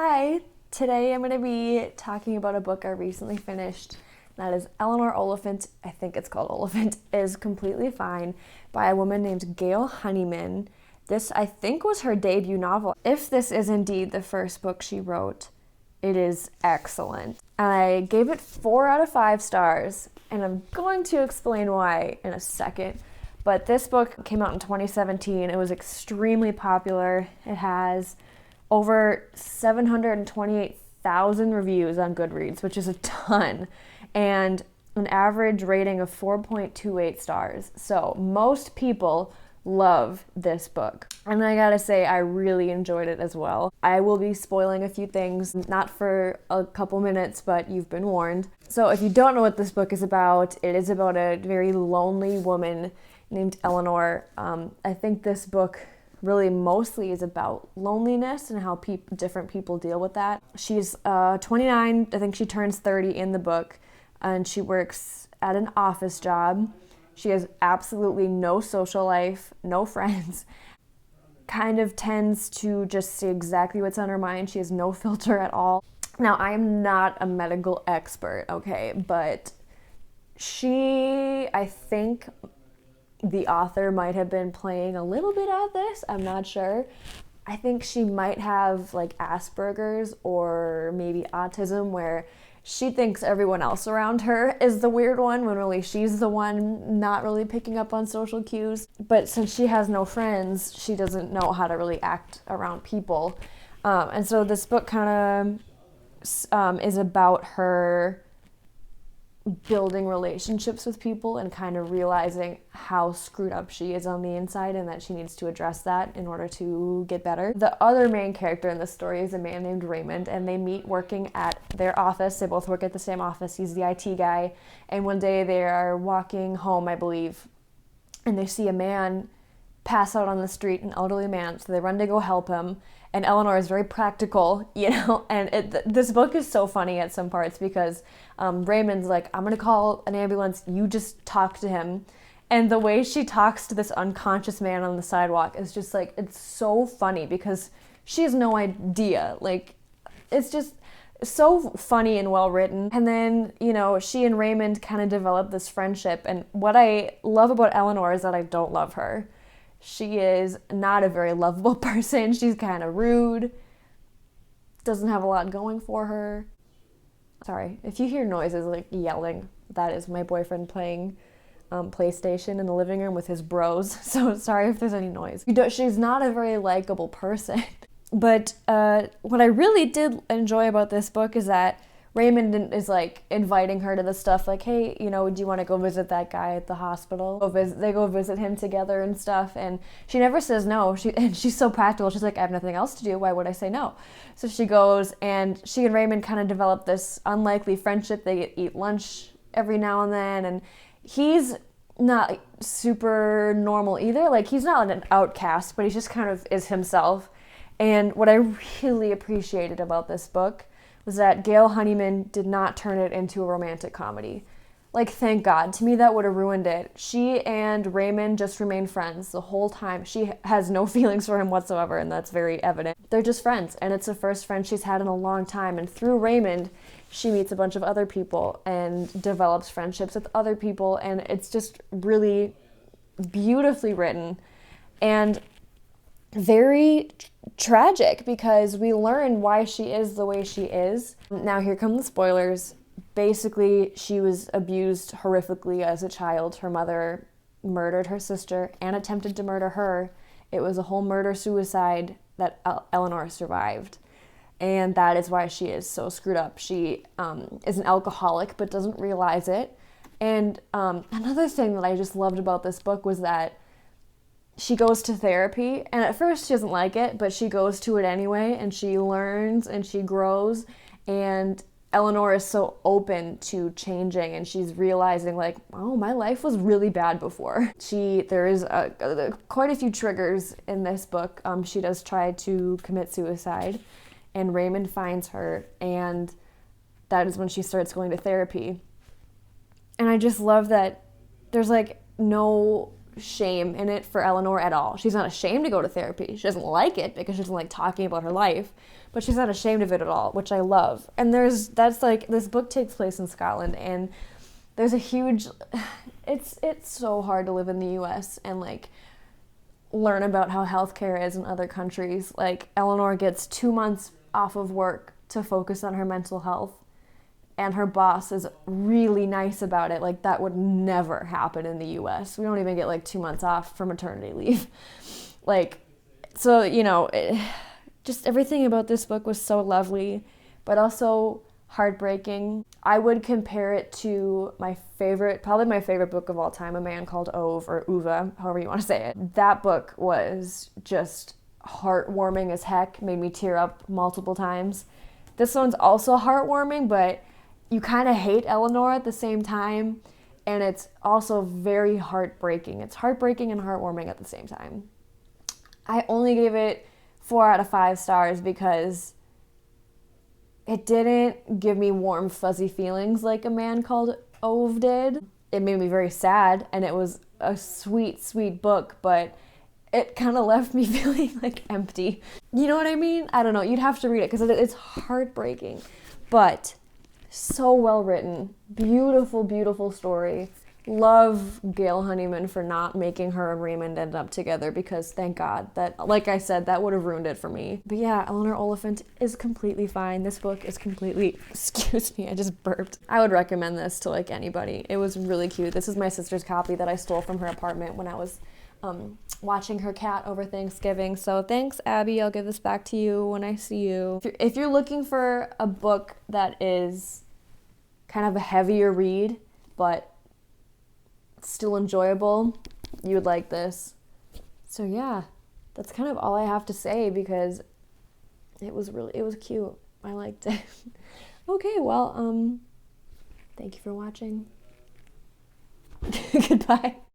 Hi, today I'm going to be talking about a book I recently finished. That is Eleanor Oliphant, I think it's called Oliphant, is Completely Fine by a woman named Gail Honeyman. This, I think, was her debut novel. If this is indeed the first book she wrote, it is excellent. I gave it 4 out of 5 stars, and I'm going to explain why in a second. But this book came out in 2017. It was extremely popular. It has over 728,000 reviews on Goodreads, which is a ton, and an average rating of 4.28 stars. So most people love this book. And I gotta say, I really enjoyed it as well. I will be spoiling a few things, not for a couple minutes, but you've been warned. So if you don't know what this book is about, it is about a very lonely woman named Eleanor. I think this book really mostly is about loneliness and how different people deal with that. She's 29, I think she turns 30 in the book, and she works at an office job. She has absolutely no social life, no friends, kind of tends to just say exactly what's on her mind. She has no filter at all. Now, I am not a medical expert, okay, but I think the author might have been playing a little bit at this. I'm not sure. I think she might have like Asperger's or maybe autism, where she thinks everyone else around her is the weird one when really she's the one not really picking up on social cues. But since she has no friends, she doesn't know how to really act around people. And so this book kind of is about her building relationships with people and kind of realizing how screwed up she is on the inside and that she needs to address that in order to get better. The other main character in the story is a man named Raymond, and they meet working at their office. They both work at the same office. He's the IT guy, and one day they are walking home, I believe, and they see a man pass out on the street, an elderly man, so they run to go help him. And Eleanor is very practical, and this book is so funny at some parts because Raymond's like, I'm going to call an ambulance, you just talk to him. And the way she talks to this unconscious man on the sidewalk is just like, it's so funny because she has no idea. Like, it's just so funny and well written. And then, she and Raymond kind of develop this friendship. And what I love about Eleanor is that I don't love her. She is not a very lovable person. She's kind of rude, doesn't have a lot going for her. Sorry, if you hear noises like yelling, that is my boyfriend playing PlayStation in the living room with his bros. So sorry if there's any noise. She's not a very likable person. But what I really did enjoy about this book is that Raymond is like inviting her to the stuff like, hey, do you want to go visit that guy at the hospital? They go visit him together and stuff, and she never says no. She's so practical. She's like, I have nothing else to do. Why would I say no? So she goes, and she and Raymond kind of develop this unlikely friendship. They eat lunch every now and then, and he's not super normal either. Like, he's not an outcast, but he just kind of is himself. And what I really appreciated about this book was that Gail Honeyman did not turn it into a romantic comedy. Like, thank God. To me, that would have ruined it. She and Raymond just remain friends the whole time. She has no feelings for him whatsoever, and that's very evident. They're just friends, and it's the first friend she's had in a long time. And through Raymond, she meets a bunch of other people and develops friendships with other people, and it's just really beautifully written and very tragic because we learn why she is the way she is. Now here come the spoilers. Basically, she was abused horrifically as a child. Her mother murdered her sister and attempted to murder her. It was a whole murder-suicide that Eleanor survived. And that is why she is so screwed up. She is an alcoholic but doesn't realize it. And another thing that I just loved about this book was that she goes to therapy, and at first she doesn't like it, but she goes to it anyway, and she learns and she grows, and Eleanor is so open to changing, and she's realizing like, oh, my life was really bad before. There is quite a few triggers in this book. She does try to commit suicide, and Raymond finds her, and that is when she starts going to therapy. And I just love that there's like no shame in it for Eleanor at all. She's not ashamed to go to therapy. She doesn't like it because she doesn't like talking about her life, but she's not ashamed of it at all, which I love. And this book takes place in Scotland, and there's a huge, it's so hard to live in the US and like learn about how healthcare is in other countries. Like, Eleanor gets 2 months off of work to focus on her mental health, and her boss is really nice about it. Like, that would never happen in the US. We don't even get like 2 months off for maternity leave. Like, so, you know, just everything about this book was so lovely, but also heartbreaking. I would compare it to probably my favorite book of all time, A Man Called Ove, or Uva, however you want to say it. That book was just heartwarming as heck, made me tear up multiple times. This one's also heartwarming, but you kind of hate Eleanor at the same time, and it's also very heartbreaking. It's heartbreaking and heartwarming at the same time. I only gave it 4 out of 5 stars because it didn't give me warm, fuzzy feelings like A Man Called Ove did. It made me very sad, and it was a sweet, sweet book, but it kind of left me feeling like empty. You know what I mean? I don't know. You'd have to read it because it's heartbreaking, but so well written. Beautiful, beautiful story. Love Gail Honeyman for not making her and Raymond end up together, because thank God, that, like I said, that would have ruined it for me. But yeah, Eleanor Oliphant is completely fine. This book is completely, excuse me, I just burped. I would recommend this to like anybody. It was really cute. This is my sister's copy that I stole from her apartment when I was watching her cat over Thanksgiving. So thanks, Abby. I'll give this back to you when I see you. If you're looking for a book that is kind of a heavier read, but still enjoyable, you would like this. So yeah, that's kind of all I have to say, because it was cute. I liked it. Okay, well, thank you for watching. Goodbye.